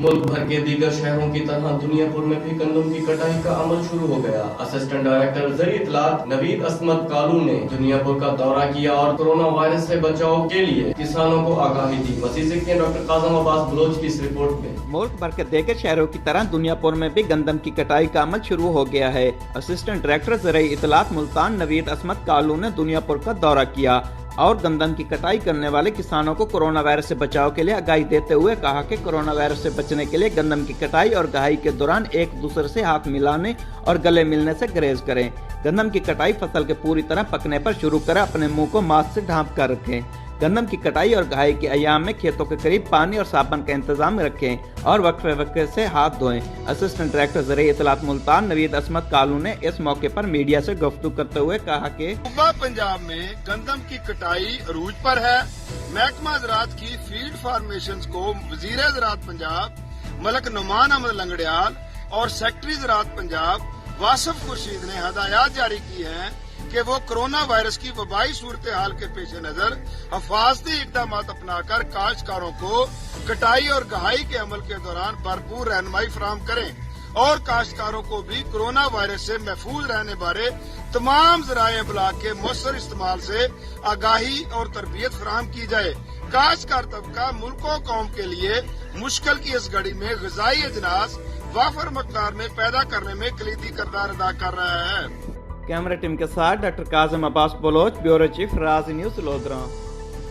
मुल्क भर के दीगर शहरों की तरह दुनियापुर में भी गंदम की कटाई का अमल शुरू हो गया। असिस्टेंट डायरेक्टर ज़री इत्तलात नवीद अस्मत कालू ने दुनियापुर का दौरा किया और कोरोना वायरस से बचाव के लिए किसानों को आगाही दी। मज़ीद देखते हैं डॉक्टर काज़म अब्बास बलोच की इस रिपोर्ट में। मुल्क भर के दीगर शहरों की तरह दुनियापुर में भी गंदम की कटाई का अमल शुरू हो गया है। असिस्टेंट डायरेक्टर ज़री इत्तलात मुल्तान नवीद अस्मत कालू ने दुनियापुर का दौरा किया और गंदम की कटाई करने वाले किसानों को कोरोना वायरस से बचाव के लिए आगाही देते हुए कहा कि कोरोना वायरस से बचने के लिए गंदम की कटाई और गहाई के दौरान एक दूसरे से हाथ मिलाने और गले मिलने से गुरेज करें। गंदम की कटाई फसल के पूरी तरह पकने पर शुरू कर अपने मुंह को मास्क से ढांप कर रखें। गंदम की कटाई और गहाई के अयाम में खेतों के करीब पानी और साबुन का इंतजाम रखें और वक्फे वक्फे से हाथ धोएं। असिस्टेंट डायरेक्टर ज़री इत्तलात मुल्तान नवीद अस्मत कालू ने इस मौके पर मीडिया से गुफ्तगू करते हुए कहा कि पंजाब में गंदम की कटाई अरूज पर है। महकमा ज़राअत की फील्ड फार्मेशन को वजीर ज़राअत पंजाब मलक नुमान अहमद लंगड़ियाल और सेक्रेटरी ज़राअत पंजाब वासिफ खुर्शीद ने हदायत जारी की है कि वो कोरोना वायरस की वबाई सूरत हाल के पेश नजर हिफाजती इकदाम अपनाकर काश्तकारों को कटाई और गहाई के अमल के दौरान भरपूर रहनुमाई फराहम करें और काश्तकारों को भी कोरोना वायरस से महफूज रहने बारे तमाम ज़राए इब्लाग के मौसर इस्तेमाल से आगाही और तरबियत फराहम की जाए। काश्तकार तबका मुल्क और कौम के लिए मुश्किल की इस घड़ी में ग़िज़ाई अजनास वाफर मकदार में पैदा करने में कलीदी किरदार अदा कर रहा है। कैमरा टीम के साथ doctor Kazim Abbas Baloch, bureau chief, Raj news, lodhra.